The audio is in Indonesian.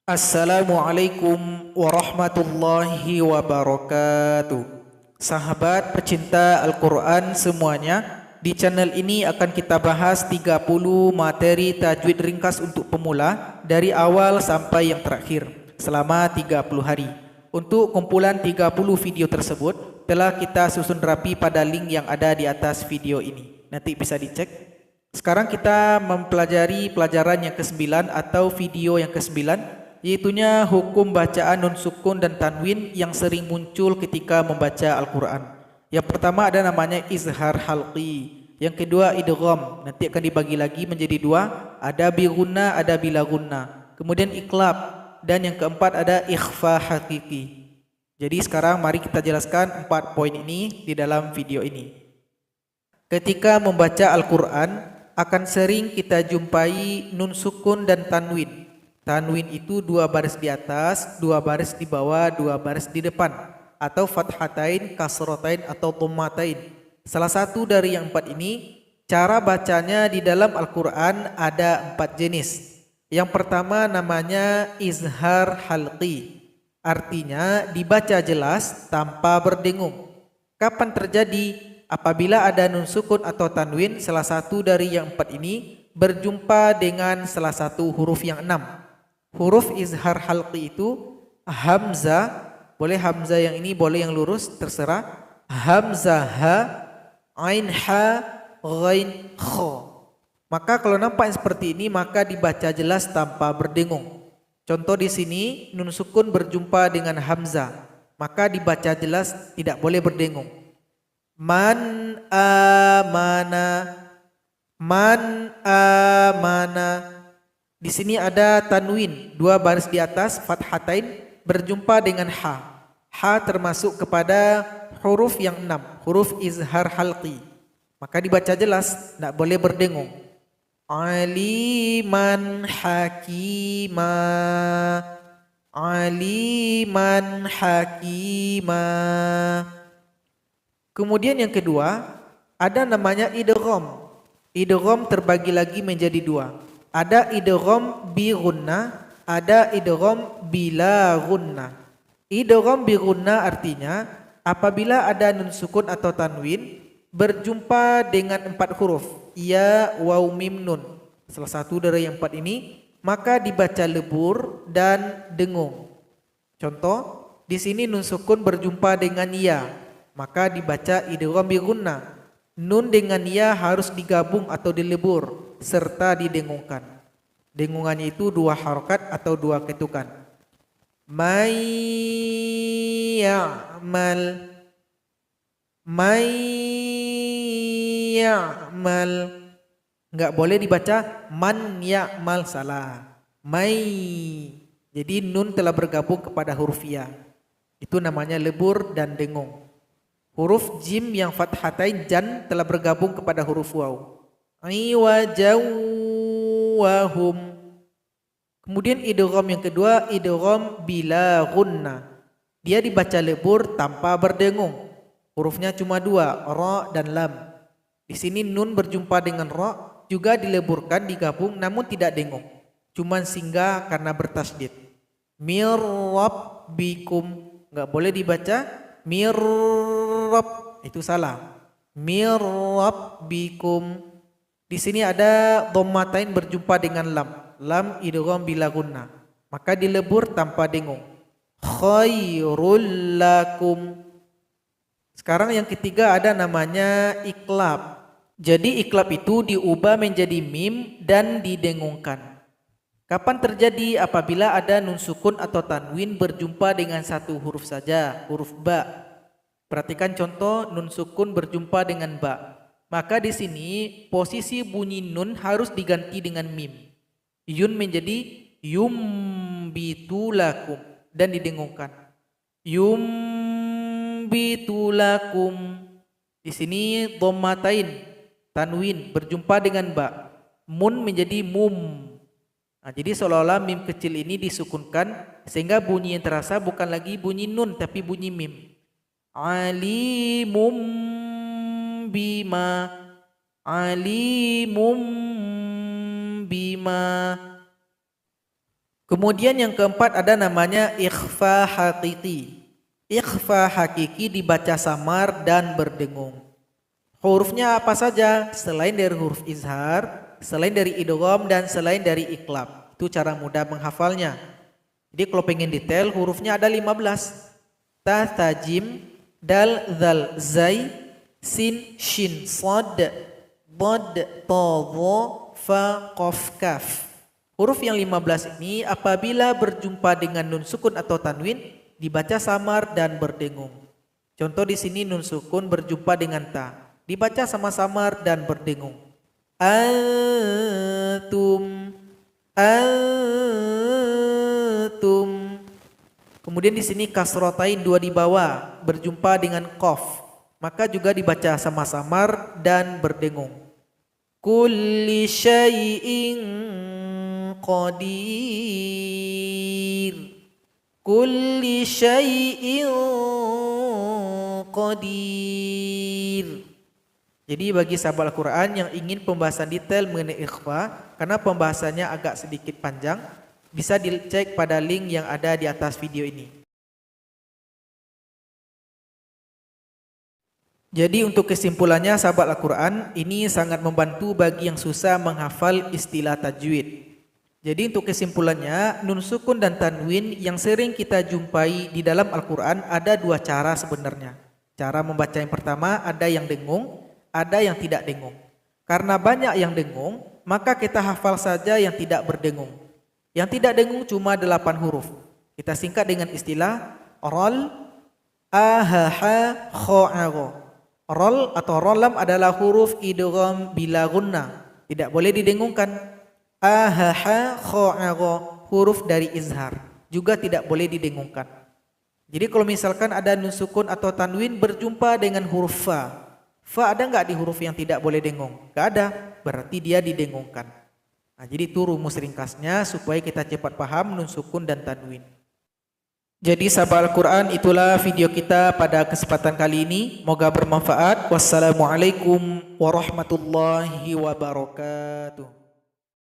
Assalamualaikum warahmatullahi wabarakatuh. Sahabat pecinta Al-Quran semuanya, di channel ini akan kita bahas 30 materi tajwid ringkas untuk pemula dari awal sampai yang terakhir selama 30 hari. Untuk kumpulan 30 video tersebut telah kita susun rapi pada link yang ada di atas video ini. Nanti bisa dicek. Sekarang kita mempelajari pelajaran yang ke-9 atau video yang ke-9, yaitunya hukum bacaan nun sukun dan tanwin yang sering muncul ketika membaca Al-Quran. Yang pertama ada namanya izhar halqi. Yang kedua idgham, nanti akan dibagi lagi menjadi dua, ada bi gunna, ada bila gunna. Kemudian iqlab, dan yang keempat ada ikhfa hakiki. Jadi sekarang mari kita jelaskan 4 poin ini di dalam video ini. Ketika membaca Al-Quran akan sering kita jumpai nun sukun dan tanwin. Tanwin itu 2 baris di atas, 2 baris di bawah, 2 baris di depan, atau fathatain, kasratain atau dhammatain. Salah satu dari yang 4 ini, cara bacanya di dalam Al-Quran ada 4 jenis. Yang pertama namanya izhar halqi, artinya dibaca jelas tanpa berdengung. Kapan terjadi? Apabila ada nun sukun atau tanwin, salah satu dari yang 4 ini berjumpa dengan salah satu huruf yang 6. Huruf izhar halqi itu hamzah, boleh hamzah yang ini, boleh yang lurus, terserah. Hamzah ha, ain ha, ghain kha. Maka kalau nampak seperti ini maka dibaca jelas tanpa berdengung. Contoh di sini nun sukun berjumpa dengan hamzah, maka dibaca jelas, tidak boleh berdengung. Man amana, man amana. Di sini ada tanwin, 2 baris di atas, fathatain, berjumpa dengan ha. Ha termasuk kepada huruf yang 6, huruf izhar halqi. Maka dibaca jelas, tidak boleh berdengung. Aliman hakima, aliman hakima. Kemudian yang kedua, ada namanya idgham. Idgham terbagi lagi menjadi 2. Ada idgham bi gunna, ada idgham bila gunna. Idgham bi gunna artinya apabila ada nun sukun atau tanwin berjumpa dengan 4 huruf, ya, waw, mim, nun. Salah satu dari yang 4 ini maka dibaca lebur dan dengung. Contoh, di sini nun sukun berjumpa dengan ya, maka dibaca idgham bi gunna. Nun dengan ya harus digabung atau dilebur serta didengungkan. Dengungannya itu 2 harokat atau 2 ketukan. May ya'mal, may ya'mal. Enggak boleh dibaca man ya'mal, salah. May. Jadi nun telah bergabung kepada huruf ya. Itu namanya lebur dan dengung. Huruf jim yang fathatain jan telah bergabung kepada huruf waw. Iwajawahum. Kemudian idgham yang kedua, idgham bila gunna. Dia dibaca lebur tanpa berdengung. Hurufnya cuma 2, ra dan lam. Di sini nun berjumpa dengan ra juga dileburkan, digabung namun tidak dengung. Cuman singgah karena bertasydid. Mir rabbikum. Enggak boleh dibaca mir rabb, itu salah. Mir rabbikum. Di sini ada dhammatain berjumpa dengan lam. Lam idgham bila gunna. Maka dilebur tanpa dengung. Khairul lakum. Sekarang yang ketiga ada namanya iqlab. Jadi iqlab itu diubah menjadi mim dan didengungkan. Kapan terjadi? Apabila ada nun sukun atau tanwin berjumpa dengan satu huruf saja, huruf ba. Perhatikan contoh nun sukun berjumpa dengan ba. Maka di sini posisi bunyi nun harus diganti dengan mim. Yun menjadi yumbitulakum dan didengungkan. Yumbitulakum. Di sini dhammatain, tanwin berjumpa dengan ba. Mun menjadi mum. Nah, jadi seolah-olah mim kecil ini disukunkan sehingga bunyi yang terasa bukan lagi bunyi nun tapi bunyi mim. Alimum bima, alimum bima. Kemudian yang keempat ada namanya ikhfa hakiki. Ikhfa hakiki dibaca samar dan berdengung. Hurufnya apa saja? Selain dari huruf izhar, selain dari idgham dan selain dari iqlab. Itu cara mudah menghafalnya. Jadi kalau pengen detail hurufnya ada 15. Ta, ta, jim, dal, zal, zai, sin, shin, sad, bod, to, dho, fa, qaf, kaf. Huruf yang 15 ini apabila berjumpa dengan nun sukun atau tanwin dibaca samar dan berdengung. Contoh di sini nun sukun berjumpa dengan ta, dibaca sama-samar dan berdengung. Antum, antum. Kemudian di sini kasrotain dua di bawah berjumpa dengan qaf, maka juga dibaca sama-samar dan berdengung. Kulli syai'in qadir, kulli syai'in qadir. Jadi bagi sahabat Al-Quran yang ingin pembahasan detail mengenai ikhfa, karena pembahasannya agak sedikit panjang, bisa dicek pada link yang ada di atas video ini. Jadi untuk kesimpulannya sahabat Al-Quran, ini sangat membantu bagi yang susah menghafal istilah tajwid. Jadi untuk kesimpulannya, nun sukun dan tanwin yang sering kita jumpai di dalam Al-Quran ada dua cara sebenarnya. Cara membaca yang pertama ada yang dengung, ada yang tidak dengung. Karena banyak yang dengung, maka kita hafal saja yang tidak berdengung. Yang tidak dengung cuma 8 huruf. Kita singkat dengan istilah rol, a, ha, ha, kho, a, ro. Rol atau rolam adalah huruf idgham bila gunnah, tidak boleh didengungkan. A, ha, ha, kho, a, ro, huruf dari izhar, juga tidak boleh didengungkan. Jadi kalau misalkan ada nun sukun atau tanwin berjumpa dengan huruf fa, fa ada nggak di huruf yang tidak boleh dengung? Nggak ada, berarti dia didengungkan. Nah, jadi itu rumus ringkasnya supaya kita cepat paham nun sukun dan tanwin. Jadi sahabat Al-Quran, itulah video kita pada kesempatan kali ini. Moga bermanfaat. Wassalamualaikum warahmatullahi wabarakatuh.